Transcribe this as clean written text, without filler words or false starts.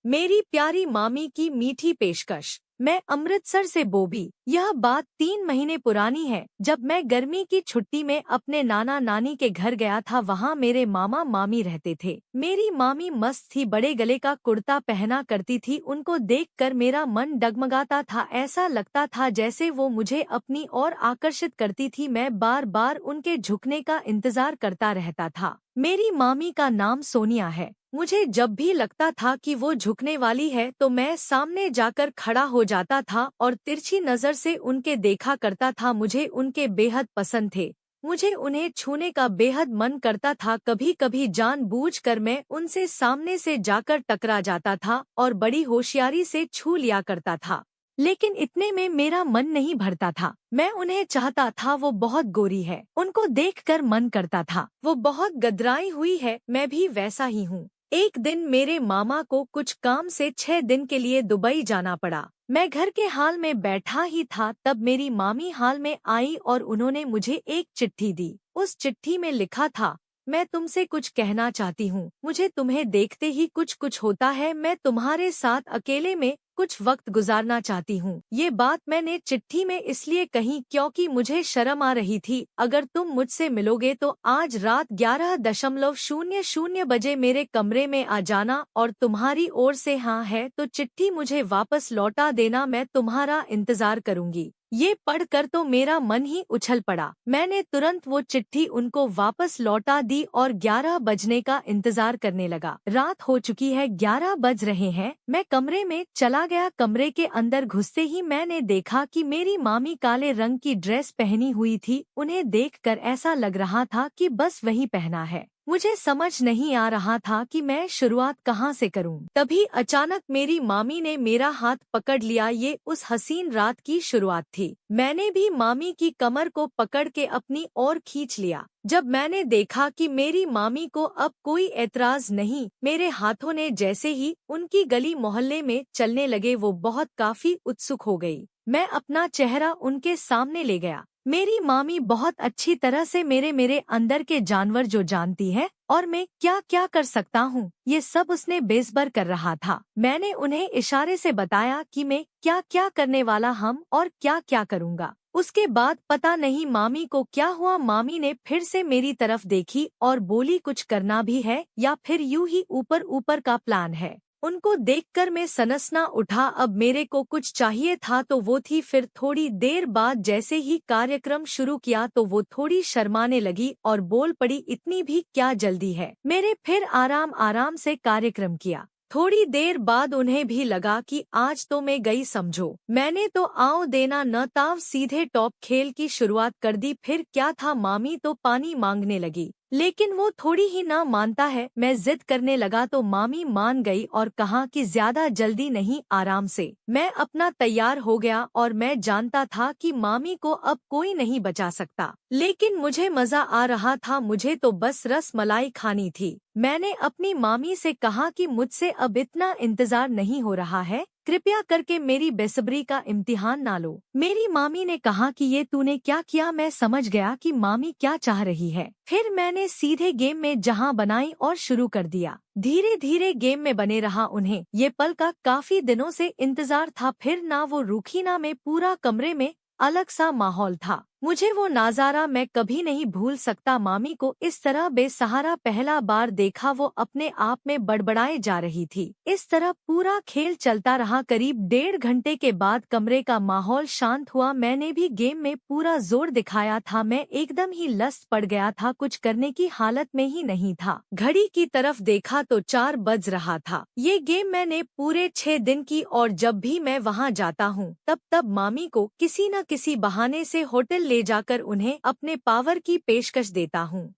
मेरी प्यारी मामी की मीठी पेशकश। मैं अमृतसर से बोबी। यह बात 3 महीने पुरानी है, जब मैं गर्मी की छुट्टी में अपने नाना नानी के घर गया था। वहाँ मेरे मामा मामी रहते थे। मेरी मामी मस्त थी, बड़े गले का कुर्ता पहना करती थी। उनको देखकर मेरा मन डगमगाता था। ऐसा लगता था जैसे वो मुझे अपनी ओर आकर्षित करती थी। मैं बार बार उनके झुकने का इंतजार करता रहता था। मेरी मामी का नाम सोनिया है। मुझे जब भी लगता था कि वो झुकने वाली है तो मैं सामने जाकर खड़ा हो जाता था और तिरछी नजर से उनके देखा करता था। मुझे उनके बेहद पसंद थे। मुझे उन्हें छूने का बेहद मन करता था। कभी कभी जानबूझकर मैं उनसे सामने से जाकर टकरा जाता था और बड़ी होशियारी से छू लिया करता था। लेकिन इतने में मेरा मन नहीं भरता था। मैं उन्हें चाहता था। वो बहुत गोरी है, उनको देखकर मन करता था वो बहुत गदराई हुई है। मैं भी वैसा ही हूँ। एक दिन मेरे मामा को कुछ काम से 6 दिन के लिए दुबई जाना पड़ा। मैं घर के हाल में बैठा ही था, तब मेरी मामी हाल में आई और उन्होंने मुझे एक चिट्ठी दी। उस चिट्ठी में लिखा था, मैं तुमसे कुछ कहना चाहती हूँ। मुझे तुम्हें देखते ही कुछ कुछ होता है। मैं तुम्हारे साथ अकेले में कुछ वक्त गुजारना चाहती हूँ। ये बात मैंने चिट्ठी में इसलिए कही क्योंकि मुझे शर्म आ रही थी। अगर तुम मुझसे मिलोगे तो आज रात 11:00 बजे मेरे कमरे में आ जाना और तुम्हारी ओर से हाँ है तो चिट्ठी मुझे वापस लौटा देना। मैं तुम्हारा इंतजार करूंगी। ये पढ़कर तो मेरा मन ही उछल पड़ा। मैंने तुरंत वो चिट्ठी उनको वापस लौटा दी और 11 बजने का इंतजार करने लगा। रात हो चुकी है, 11 बज रहे हैं। मैं कमरे में चला गया। कमरे के अंदर घुसते ही मैंने देखा कि मेरी मामी काले रंग की ड्रेस पहनी हुई थी। उन्हें देखकर ऐसा लग रहा था कि बस वही पहना है। मुझे समझ नहीं आ रहा था कि मैं शुरुआत कहाँ से करूं। तभी अचानक मेरी मामी ने मेरा हाथ पकड़ लिया। ये उस हसीन रात की शुरुआत थी। मैंने भी मामी की कमर को पकड़ के अपनी ओर खींच लिया। जब मैंने देखा कि मेरी मामी को अब कोई एतराज नहीं, मेरे हाथों ने जैसे ही उनकी गली मोहल्ले में चलने लगे, वो बहुत काफी उत्सुक हो गई। मैं अपना चेहरा उनके सामने ले गया। मेरी मामी बहुत अच्छी तरह से मेरे अंदर के जानवर जो जानती है और मैं क्या क्या कर सकता हूँ, ये सब उसने बेसबर कर रहा था। मैंने उन्हें इशारे से बताया कि मैं क्या क्या करने वाला हम और क्या क्या करूँगा। उसके बाद पता नहीं मामी को क्या हुआ। मामी ने फिर से मेरी तरफ देखी और बोली, कुछ करना भी है या फिर यूं ही ऊपर ऊपर का प्लान है। उनको देखकर मैं सनसना उठा। अब मेरे को कुछ चाहिए था तो वो थी। फिर थोड़ी देर बाद जैसे ही कार्यक्रम शुरू किया तो वो थोड़ी शर्माने लगी और बोल पड़ी, इतनी भी क्या जल्दी है। मेरे फिर आराम आराम से कार्यक्रम किया। थोड़ी देर बाद उन्हें भी लगा कि आज तो मैं गई समझो। मैंने तो आओ देना न ताव सीधे टॉप खेल की शुरुआत कर दी। फिर क्या था, मामी तो पानी मांगने लगी, लेकिन वो थोड़ी ही ना मानता है। मैं जिद करने लगा तो मामी मान गई और कहा कि ज्यादा जल्दी नहीं, आराम से। मैं अपना तैयार हो गया और मैं जानता था कि मामी को अब कोई नहीं बचा सकता, लेकिन मुझे मजा आ रहा था। मुझे तो बस रस मलाई खानी थी। मैंने अपनी मामी से कहा कि मुझसे अब इतना इंतजार नहीं हो रहा है, कृपया करके मेरी बेसब्री का इम्तिहान ना लो। मेरी मामी ने कहा कि ये तूने क्या किया। मैं समझ गया कि मामी क्या चाह रही है। फिर मैंने सीधे गेम में जहां बनाई और शुरू कर दिया। धीरे धीरे गेम में बने रहा। उन्हें ये पल का काफी दिनों से इंतजार था। फिर ना वो रूखी ना मैं, पूरा कमरे में अलग सा माहौल था। मुझे वो नजारा मैं कभी नहीं भूल सकता। मामी को इस तरह बेसहारा पहला बार देखा। वो अपने आप में बड़बड़ाए जा रही थी। इस तरह पूरा खेल चलता रहा। करीब 1.5 घंटे के बाद कमरे का माहौल शांत हुआ। मैंने भी गेम में पूरा जोर दिखाया था। मैं एकदम ही लस्त पड़ गया था, कुछ करने की हालत में ही नहीं था। घड़ी की तरफ देखा तो 4 बज रहा था। ये गेम मैंने पूरे 6 दिन की और जब भी मैं वहाँ जाता हूँ तब मामी को किसी न किसी बहाने से होटल ले जाकर उन्हें अपने पावर की पेशकश देता हूँ।